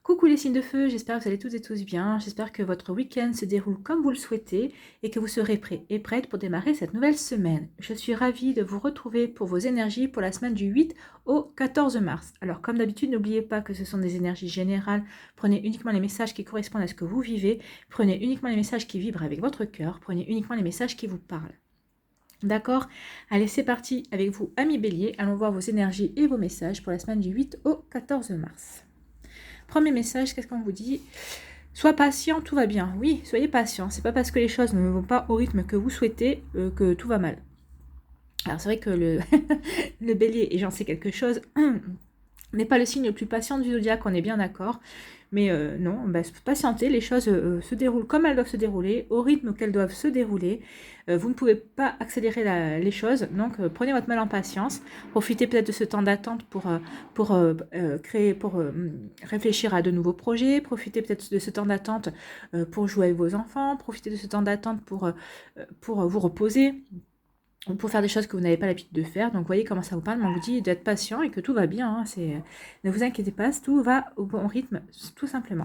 Coucou les signes de feu, j'espère que vous allez toutes et tous bien, j'espère que votre week-end se déroule comme vous le souhaitez et que vous serez prêts et prêtes pour démarrer cette nouvelle semaine. Je suis ravie de vous retrouver pour vos énergies pour la semaine du 8 au 14 mars. Alors comme d'habitude, n'oubliez pas que ce sont des énergies générales, prenez uniquement les messages qui correspondent à ce que vous vivez, prenez uniquement les messages qui vibrent avec votre cœur, prenez uniquement les messages qui vous parlent. D'accord? Allez, c'est parti avec vous, amis bélier, allons voir vos énergies et vos messages pour la semaine du 8 au 14 mars. Premier message, qu'est-ce qu'on vous dit? Sois patient, tout va bien. Oui, soyez patient. C'est pas parce que les choses ne vont pas au rythme que vous souhaitez que tout va mal. Alors c'est vrai que le bélier, et j'en sais quelque chose, n'est pas le signe le plus patient du zodiaque, on est bien d'accord. Mais non, patientez, les choses se déroulent comme elles doivent se dérouler, au rythme qu'elles doivent se dérouler. Vous ne pouvez pas accélérer les choses, donc prenez votre mal en patience. Profitez peut-être de ce temps d'attente pour réfléchir à de nouveaux projets. Profitez peut-être de ce temps d'attente pour jouer avec vos enfants. Profitez de ce temps d'attente pour vous reposer, pour faire des choses que vous n'avez pas l'habitude de faire. Donc, vous voyez comment ça vous parle. On vous dit d'être patient et que tout va bien. Hein. Ne vous inquiétez pas, tout va au bon rythme, tout simplement.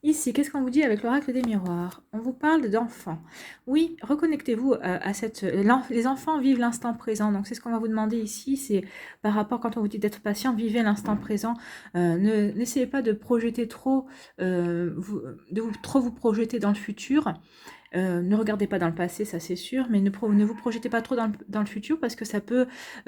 Ici, qu'est-ce qu'on vous dit avec l'oracle des miroirs? On vous parle d'enfants. Oui, reconnectez-vous à cette... Les enfants vivent l'instant présent. Donc, c'est ce qu'on va vous demander ici. C'est par rapport, quand on vous dit d'être patient, vivez l'instant présent. N'essayez pas de projeter trop, trop vous projeter dans le futur. Ne regardez pas dans le passé, ça c'est sûr, mais ne vous projetez pas trop dans le futur parce que ça peut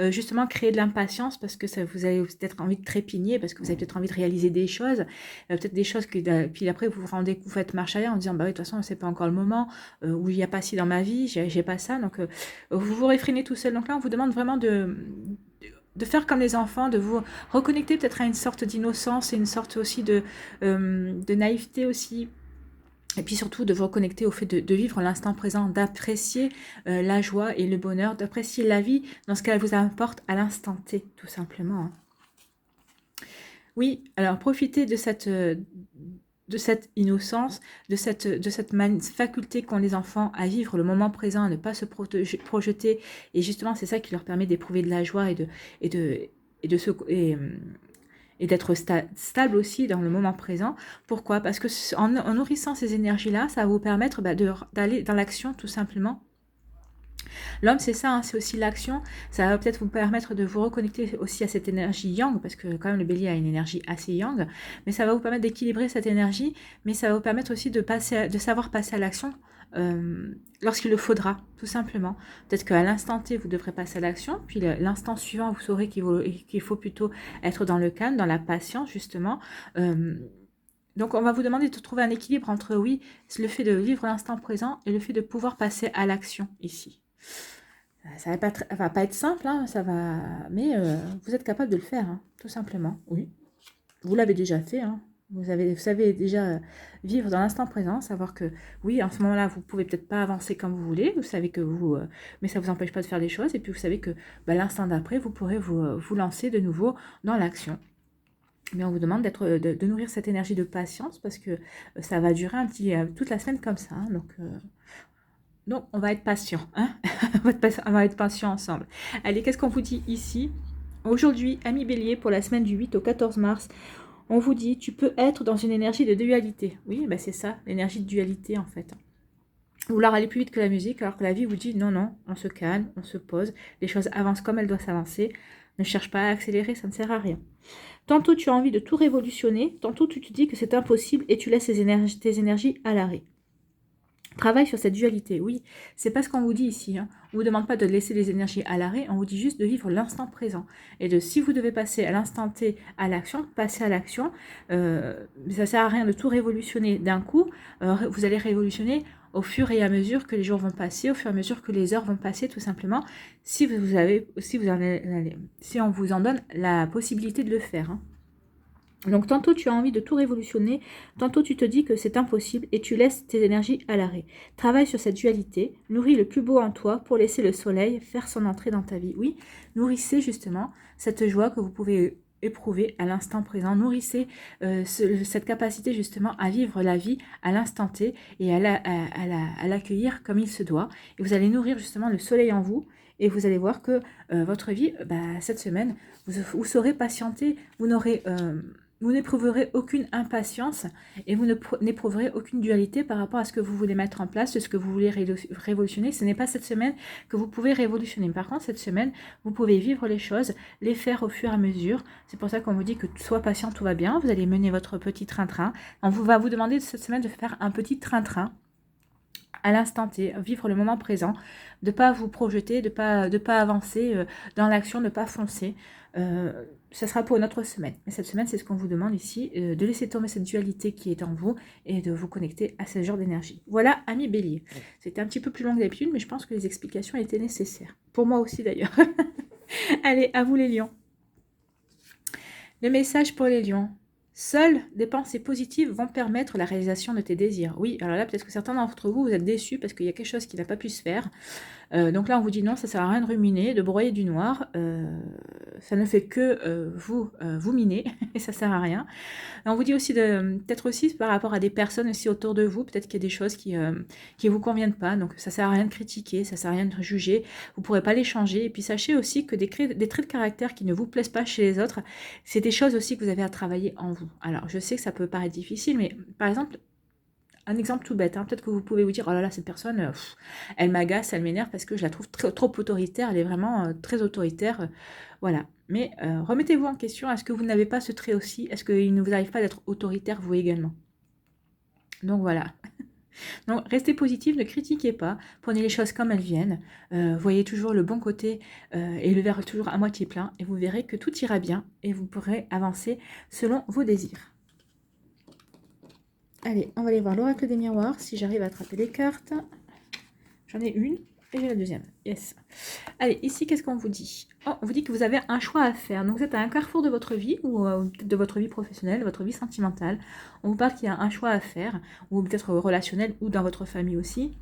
justement créer de l'impatience, parce que vous avez peut-être envie de trépigner, parce que vous avez peut-être envie de réaliser des choses, peut-être des choses puis après vous vous rendez que vous faites marche arrière en disant bah oui, de toute façon c'est pas encore le moment, où il n'y a pas ci dans ma vie, j'ai pas ça, donc vous vous réfrénez tout seul. Donc là on vous demande vraiment de faire comme les enfants, de vous reconnecter peut-être à une sorte d'innocence et une sorte aussi de naïveté aussi. Et puis surtout de vous reconnecter au fait de vivre l'instant présent, d'apprécier la joie et le bonheur, d'apprécier la vie dans ce qu'elle vous apporte à l'instant T, tout simplement. Oui, alors profitez de cette innocence, de cette faculté qu'ont les enfants à vivre le moment présent, à ne pas se projeter. Et justement, c'est ça qui leur permet d'éprouver de la joie et d'être stable aussi dans le moment présent. Pourquoi? Parce que en nourrissant ces énergies-là, ça va vous permettre d'aller dans l'action tout simplement. L'homme, c'est ça, hein, c'est aussi l'action. Ça va peut-être vous permettre de vous reconnecter aussi à cette énergie yang, parce que quand même le bélier a une énergie assez yang, mais ça va vous permettre d'équilibrer cette énergie, mais ça va vous permettre aussi de savoir passer à l'action lorsqu'il le faudra, tout simplement. Peut-être qu'à l'instant T, vous devrez passer à l'action, puis l'instant suivant, vous saurez qu'il faut plutôt être dans le calme, dans la patience, justement. Donc, on va vous demander de trouver un équilibre entre, oui, le fait de vivre l'instant présent et le fait de pouvoir passer à l'action, ici. Ça va pas être simple, hein, mais vous êtes capable de le faire, hein, tout simplement, oui. Vous l'avez déjà fait, hein. Vous savez déjà vivre dans l'instant présent, savoir que oui, en ce moment-là, vous pouvez peut-être pas avancer comme vous voulez, vous savez que mais ça vous empêche pas de faire des choses, et puis vous savez que l'instant d'après, vous pourrez vous lancer de nouveau dans l'action. Mais on vous demande de nourrir cette énergie de patience, parce que ça va durer toute la semaine comme ça, hein, donc on va être patient, hein. On va être patient ensemble. Allez, qu'est-ce qu'on vous dit ici? Aujourd'hui, amis bélier, pour la semaine du 8 au 14 mars, on vous dit, tu peux être dans une énergie de dualité. Oui, c'est ça, l'énergie de dualité en fait. Vouloir aller plus vite que la musique, alors que la vie vous dit, non, non, on se calme, on se pose, les choses avancent comme elles doivent s'avancer, ne cherche pas à accélérer, ça ne sert à rien. Tantôt tu as envie de tout révolutionner, tantôt tu te dis que c'est impossible et tu laisses tes énergies à l'arrêt. Travaille sur cette dualité, oui, c'est pas ce qu'on vous dit ici, hein. On vous demande pas de laisser les énergies à l'arrêt, on vous dit juste de vivre l'instant présent. Et si vous devez passer à l'instant T à l'action, passez à l'action. Ça sert à rien de tout révolutionner d'un coup, vous allez révolutionner au fur et à mesure que les jours vont passer, au fur et à mesure que les heures vont passer, tout simplement, si on vous en donne la possibilité de le faire, hein. Donc tantôt tu as envie de tout révolutionner, tantôt tu te dis que c'est impossible et tu laisses tes énergies à l'arrêt. Travaille sur cette dualité, nourris le plus beau en toi pour laisser le soleil faire son entrée dans ta vie. Oui, nourrissez justement cette joie que vous pouvez éprouver à l'instant présent. Nourrissez cette capacité justement à vivre la vie à l'instant T et à l'accueillir comme il se doit. Et vous allez nourrir justement le soleil en vous. Et vous allez voir que votre vie, cette semaine, vous saurez patienter, vous vous n'éprouverez aucune impatience et vous n'éprouverez aucune dualité par rapport à ce que vous voulez mettre en place, ce que vous voulez révolutionner. Ce n'est pas cette semaine que vous pouvez révolutionner. Par contre, cette semaine, vous pouvez vivre les choses, les faire au fur et à mesure. C'est pour ça qu'on vous dit que sois patient, tout va bien. Vous allez mener votre petit train-train. On va vous demander cette semaine de faire un petit train-train à l'instant T, vivre le moment présent, de ne pas vous projeter, de pas avancer dans l'action, de ne pas foncer. Ça sera pour une autre semaine. Mais cette semaine, c'est ce qu'on vous demande ici, de laisser tomber cette dualité qui est en vous et de vous connecter à ce genre d'énergie. Voilà, amis Bélier. C'était un petit peu plus long que d'habitude, mais je pense que les explications étaient nécessaires. Pour moi aussi d'ailleurs. Allez, à vous les lions. Le message pour les lions. Seules des pensées positives vont permettre la réalisation de tes désirs. Oui, alors là, peut-être que certains d'entre vous, vous êtes déçus parce qu'il y a quelque chose qui n'a pas pu se faire. Donc là, on vous dit non, ça ne sert à rien de ruminer, de broyer du noir. Ça ne fait que vous miner et ça ne sert à rien. On vous dit aussi peut-être aussi par rapport à des personnes aussi autour de vous, peut-être qu'il y a des choses qui vous conviennent pas. Donc ça ne sert à rien de critiquer, ça ne sert à rien de juger. Vous ne pourrez pas les changer. Et puis sachez aussi que des traits de caractère qui ne vous plaisent pas chez les autres, c'est des choses aussi que vous avez à travailler en vous. Alors je sais que ça peut paraître difficile, mais par exemple, un exemple tout bête, hein. Peut-être que vous pouvez vous dire, oh là là, cette personne, elle m'agace, elle m'énerve parce que je la trouve trop autoritaire, elle est vraiment très autoritaire, voilà. Mais remettez-vous en question, est-ce que vous n'avez pas ce trait aussi? Est-ce qu'il ne vous arrive pas d'être autoritaire vous également? Donc voilà. Donc restez positif, ne critiquez pas, prenez les choses comme elles viennent, voyez toujours le bon côté et le verre toujours à moitié plein, et vous verrez que tout ira bien et vous pourrez avancer selon vos désirs. Allez, on va aller voir l'oracle des miroirs, si j'arrive à attraper les cartes. J'en ai une et j'ai la deuxième. Yes. Allez, ici, qu'est-ce qu'on vous dit? Oh, on vous dit que vous avez un choix à faire. Donc, vous êtes à un carrefour de votre vie, ou de votre vie professionnelle, de votre vie sentimentale. On vous parle qu'il y a un choix à faire, ou peut-être relationnel, ou dans votre famille aussi.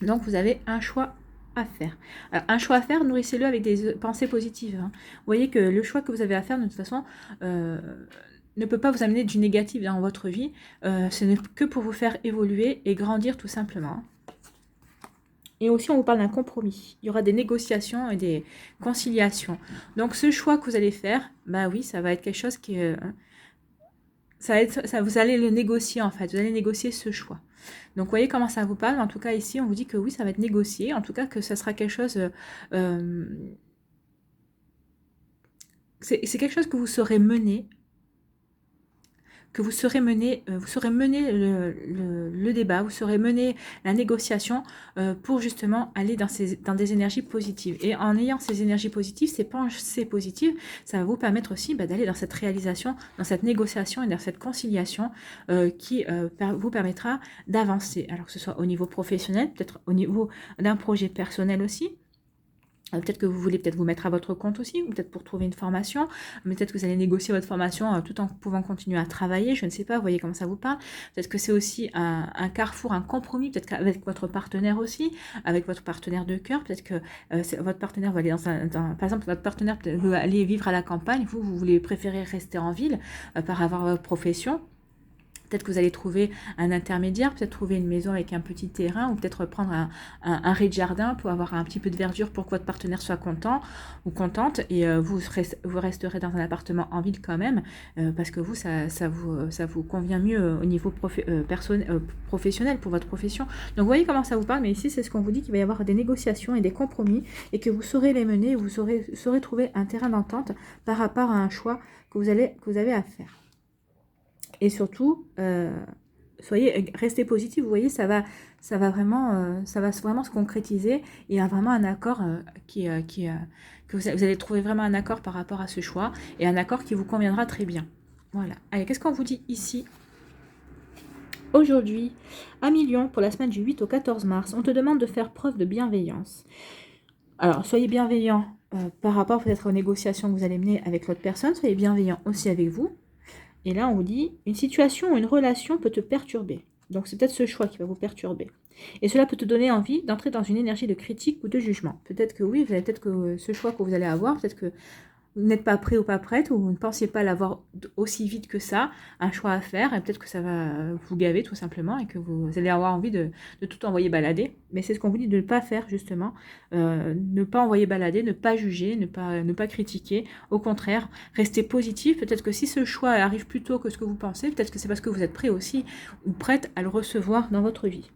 Donc, vous avez un choix à faire. Alors, un choix à faire, nourrissez-le avec des pensées positives. Hein. Vous voyez que le choix que vous avez à faire, de toute façon... ne peut pas vous amener du négatif dans votre vie, ce n'est que pour vous faire évoluer et grandir tout simplement. Et aussi, on vous parle d'un compromis. Il y aura des négociations et des conciliations. Donc, ce choix que vous allez faire, bah oui, ça va être quelque chose qui... vous allez le négocier en fait, vous allez négocier ce choix. Donc, vous voyez comment ça vous parle. En tout cas, ici, on vous dit que oui, ça va être négocié. En tout cas, que ça sera quelque chose... c'est quelque chose que vous saurez mener, vous saurez mener le débat, vous saurez mener la négociation pour justement aller dans des énergies positives. Et en ayant ces énergies positives, ces pensées positives, ça va vous permettre aussi d'aller dans cette réalisation, dans cette négociation et dans cette conciliation qui vous permettra d'avancer. Alors que ce soit au niveau professionnel, peut-être au niveau d'un projet personnel aussi. Peut-être que vous voulez vous mettre à votre compte aussi, ou peut-être pour trouver une formation, peut-être que vous allez négocier votre formation tout en pouvant continuer à travailler, je ne sais pas, vous voyez comment ça vous parle. Peut-être que c'est aussi un carrefour, un compromis, peut-être qu'avec votre partenaire aussi, avec votre partenaire de cœur, peut-être que votre partenaire va aller par exemple, votre partenaire veut aller vivre à la campagne, vous voulez préférer rester en ville par avoir votre profession. Peut-être que vous allez trouver un intermédiaire, peut-être trouver une maison avec un petit terrain, ou peut-être prendre un rez-de-jardin pour avoir un petit peu de verdure pour que votre partenaire soit content ou contente, et vous resterez dans un appartement en ville quand même, parce que vous, ça vous convient mieux au niveau professionnel pour votre profession. Donc vous voyez comment ça vous parle, mais ici c'est ce qu'on vous dit, qu'il va y avoir des négociations et des compromis, et que vous saurez les mener, vous saurez trouver un terrain d'entente par rapport à un choix que vous avez à faire. Et surtout, restez positif. Vous voyez, ça va vraiment se concrétiser. Il y a vraiment un accord que vous allez trouver vraiment un accord par rapport à ce choix, et un accord qui vous conviendra très bien. Voilà. Allez, qu'est-ce qu'on vous dit ici? Aujourd'hui, à Lion, pour la semaine du 8 au 14 mars, on te demande de faire preuve de bienveillance. Alors, soyez bienveillant par rapport peut-être aux négociations que vous allez mener avec l'autre personne. Soyez bienveillant aussi avec vous. Et là, on vous dit, une situation ou une relation peut te perturber. Donc, c'est peut-être ce choix qui va vous perturber. Et cela peut te donner envie d'entrer dans une énergie de critique ou de jugement. Peut-être que oui, peut-être que ce choix que vous allez avoir, peut-être que vous n'êtes pas prêt ou pas prête, ou vous ne pensiez pas l'avoir aussi vite que ça, un choix à faire, et peut-être que ça va vous gaver tout simplement, et que vous allez avoir envie de tout envoyer balader. Mais c'est ce qu'on vous dit de ne pas faire justement, ne pas envoyer balader, ne pas juger, ne pas critiquer. Au contraire, restez positif. Peut-être que si ce choix arrive plus tôt que ce que vous pensez, peut-être que c'est parce que vous êtes prêt aussi, ou prête à le recevoir dans votre vie.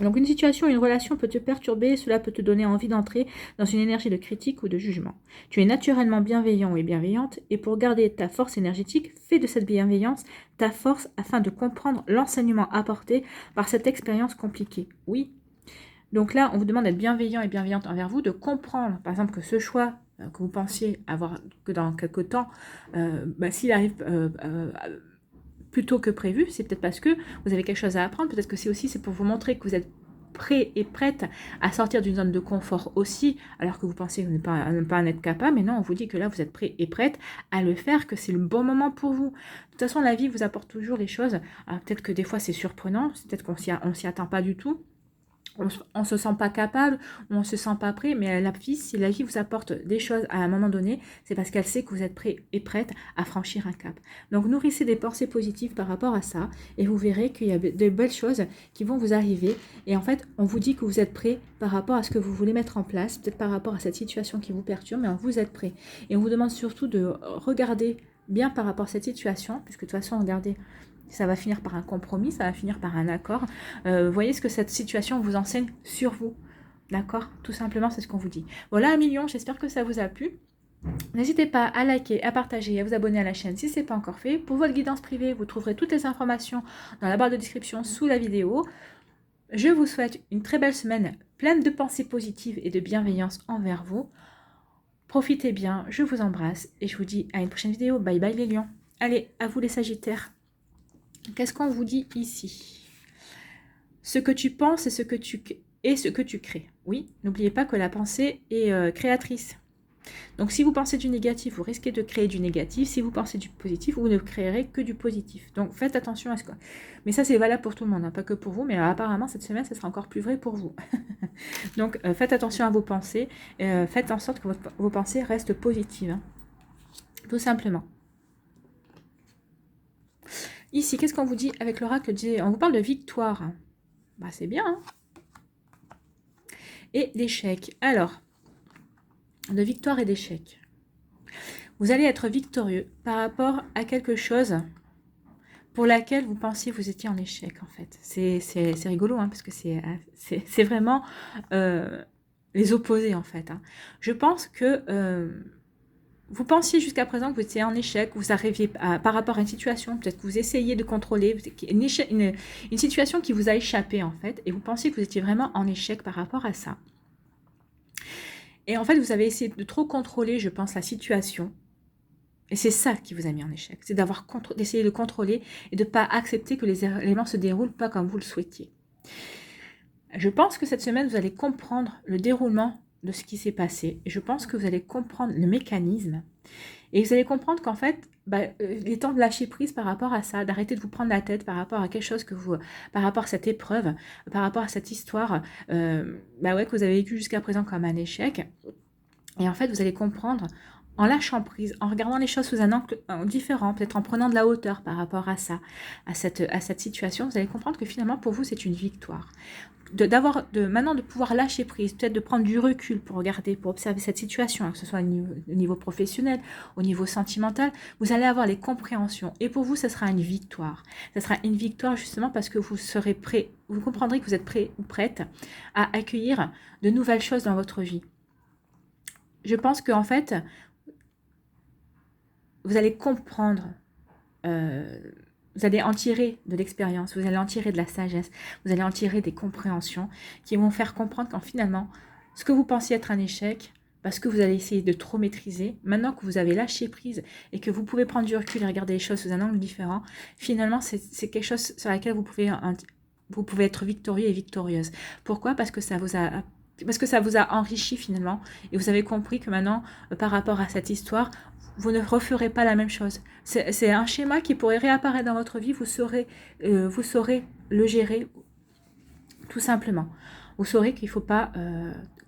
Donc une situation, une relation peut te perturber, cela peut te donner envie d'entrer dans une énergie de critique ou de jugement. Tu es naturellement bienveillant et bienveillante, et pour garder ta force énergétique, fais de cette bienveillance ta force afin de comprendre l'enseignement apporté par cette expérience compliquée. Oui. Donc là, on vous demande d'être bienveillant et bienveillante envers vous, de comprendre, par exemple, que ce choix que vous pensiez avoir que dans quelque temps, s'il arrive plus tôt que prévu, c'est peut-être parce que vous avez quelque chose à apprendre, peut-être que c'est pour vous montrer que vous êtes prêt et prête à sortir d'une zone de confort aussi, alors que vous pensez ne pas en être capable, mais non, on vous dit que là, vous êtes prêt et prête à le faire, que c'est le bon moment pour vous. De toute façon, la vie vous apporte toujours les choses. Peut-être que des fois, c'est surprenant, peut-être qu'on s'y attend pas du tout. On ne se sent pas capable, on ne se sent pas prêt, mais si la vie vous apporte des choses à un moment donné, c'est parce qu'elle sait que vous êtes prêt et prête à franchir un cap. Donc nourrissez des pensées positives par rapport à ça, et vous verrez qu'il y a de belles choses qui vont vous arriver. Et en fait, on vous dit que vous êtes prêt par rapport à ce que vous voulez mettre en place, peut-être par rapport à cette situation qui vous perturbe, mais vous êtes prêt. Et on vous demande surtout de regarder bien par rapport à cette situation, puisque de toute façon, regardez, ça va finir par un compromis, ça va finir par un accord. Voyez ce que cette situation vous enseigne sur vous. D'accord? Tout simplement, c'est ce qu'on vous dit. Voilà, 1 million, j'espère que ça vous a plu. N'hésitez pas à liker, à partager et à vous abonner à la chaîne si ce n'est pas encore fait. Pour votre guidance privée, vous trouverez toutes les informations dans la barre de description sous la vidéo. Je vous souhaite une très belle semaine pleine de pensées positives et de bienveillance envers vous. Profitez bien, je vous embrasse et je vous dis à une prochaine vidéo. Bye bye les lions. Allez, à vous les sagittaires. Qu'est-ce qu'on vous dit ici? Ce que tu penses et ce que tu crées. Oui, n'oubliez pas que la pensée est créatrice. Donc si vous pensez du négatif, vous risquez de créer du négatif. Si vous pensez du positif, vous ne créerez que du positif. Donc faites attention à ce que... Mais ça c'est valable pour tout le monde, hein, pas que pour vous, mais apparemment cette semaine, ça sera encore plus vrai pour vous. Donc faites attention à vos pensées. Faites en sorte que vos pensées restent positives. Hein. Tout simplement. Ici, qu'est-ce qu'on vous dit avec l'oracle? On vous parle de victoire. Bah, c'est bien. Hein, et d'échec. Alors, de victoire et d'échec. Vous allez être victorieux par rapport à quelque chose pour laquelle vous pensiez vous étiez en échec, en fait. C'est rigolo, hein, parce que c'est vraiment les opposés, en fait. Hein. Je pense que... vous pensiez jusqu'à présent que vous étiez en échec, vous arriviez par rapport à une situation, peut-être que vous essayez de contrôler, une situation qui vous a échappé en fait, et vous pensiez que vous étiez vraiment en échec par rapport à ça. Et en fait, vous avez essayé de trop contrôler, je pense, la situation, et c'est ça qui vous a mis en échec, c'est d'essayer de contrôler et de ne pas accepter que les éléments se déroulent pas comme vous le souhaitiez. Je pense que cette semaine, vous allez comprendre le déroulement de ce qui s'est passé. Et je pense que vous allez comprendre le mécanisme. Et vous allez comprendre qu'en fait, il est temps de lâcher prise par rapport à ça, d'arrêter de vous prendre la tête par rapport à quelque chose par rapport à cette épreuve, par rapport à cette histoire que vous avez vécu jusqu'à présent comme un échec. Et en fait, vous allez comprendre en lâchant prise, en regardant les choses sous un angle différent, peut-être en prenant de la hauteur par rapport à ça, à cette situation, vous allez comprendre que finalement, pour vous, c'est une victoire. Maintenant de pouvoir lâcher prise, peut-être de prendre du recul pour regarder, pour observer cette situation, que ce soit au niveau professionnel, au niveau sentimental, vous allez avoir les compréhensions. Et pour vous, ce sera une victoire. Ce sera une victoire justement parce que vous serez prêt, vous comprendrez que vous êtes prêt ou prête à accueillir de nouvelles choses dans votre vie. Je pense qu'en fait, vous allez comprendre, vous allez en tirer de l'expérience, vous allez en tirer de la sagesse, vous allez en tirer des compréhensions qui vont faire comprendre qu'en finalement, ce que vous pensiez être un échec, parce que vous allez essayer de trop maîtriser, maintenant que vous avez lâché prise et que vous pouvez prendre du recul et regarder les choses sous un angle différent, finalement, c'est quelque chose sur laquelle vous pouvez être victorieux et victorieuse. Pourquoi? Parce que ça vous a enrichi finalement et vous avez compris que maintenant, par rapport à cette histoire, vous ne referez pas la même chose. C'est un schéma qui pourrait réapparaître dans votre vie, vous saurez le gérer tout simplement. Vous saurez qu'il ne faut pas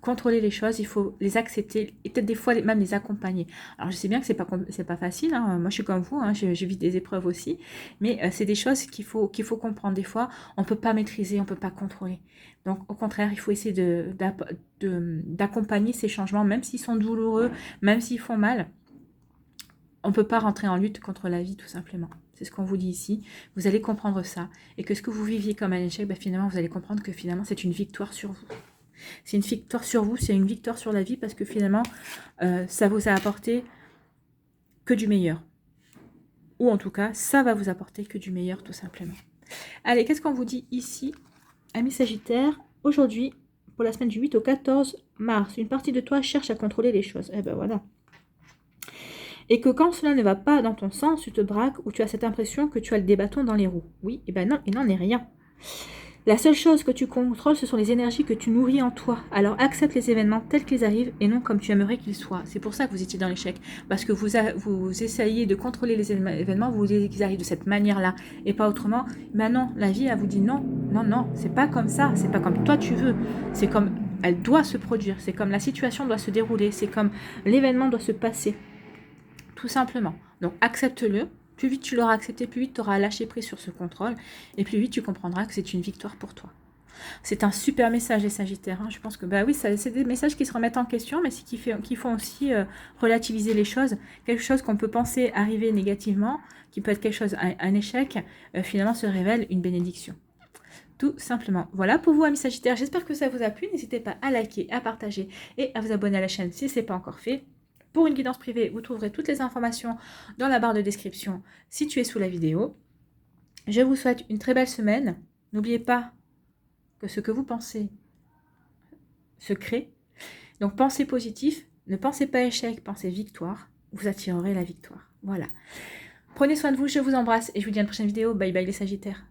contrôler les choses, il faut les accepter et peut-être des fois même les accompagner. Alors je sais bien que c'est pas facile, hein. Moi je suis comme vous, hein. Je vis des épreuves aussi, mais c'est des choses qu'il faut comprendre. Des fois, on peut pas maîtriser, on peut pas contrôler. Donc au contraire, il faut essayer d'accompagner ces changements, même s'ils sont douloureux, même s'ils font mal. On ne peut pas rentrer en lutte contre la vie, tout simplement. C'est ce qu'on vous dit ici. Vous allez comprendre ça. Et que ce que vous viviez comme un échec, finalement, vous allez comprendre que finalement, c'est une victoire sur vous. C'est une victoire sur vous, c'est une victoire sur la vie, parce que finalement, ça vous a apporté que du meilleur. Ou en tout cas, ça va vous apporter que du meilleur, tout simplement. Allez, qu'est-ce qu'on vous dit ici, amis Sagittaire? Aujourd'hui, pour la semaine du 8 au 14 mars, une partie de toi cherche à contrôler les choses. Eh ben voilà. Et que quand cela ne va pas dans ton sens, tu te braques ou tu as cette impression que tu as le bâtons dans les roues. Oui, et ben non, il n'en est rien. La seule chose que tu contrôles, ce sont les énergies que tu nourris en toi. Alors accepte les événements tels qu'ils arrivent et non comme tu aimerais qu'ils soient. C'est pour ça que vous étiez dans l'échec. Parce que vous essayez de contrôler les événements, vous voulez qu'ils arrivent de cette manière-là et pas autrement. Mais non, la vie, elle vous dit non, non, non, c'est pas comme ça, c'est pas comme toi tu veux. C'est comme elle doit se produire, c'est comme la situation doit se dérouler, c'est comme l'événement doit se passer. Tout simplement. Donc accepte-le. Plus vite tu l'auras accepté, plus vite tu auras lâché prise sur ce contrôle. Et plus vite tu comprendras que c'est une victoire pour toi. C'est un super message les Sagittaires. Hein. Je pense que oui, c'est des messages qui se remettent en question, mais qui font aussi relativiser les choses. Quelque chose qu'on peut penser arriver négativement, qui peut être quelque chose, un échec, finalement se révèle une bénédiction. Tout simplement. Voilà pour vous, amis Sagittaires. J'espère que ça vous a plu. N'hésitez pas à liker, à partager et à vous abonner à la chaîne si ce n'est pas encore fait. Pour une guidance privée, vous trouverez toutes les informations dans la barre de description située sous la vidéo. Je vous souhaite une très belle semaine. N'oubliez pas que ce que vous pensez se crée. Donc pensez positif, ne pensez pas échec, pensez victoire. Vous attirerez la victoire. Voilà. Prenez soin de vous, je vous embrasse et je vous dis à une prochaine vidéo. Bye bye les Sagittaires.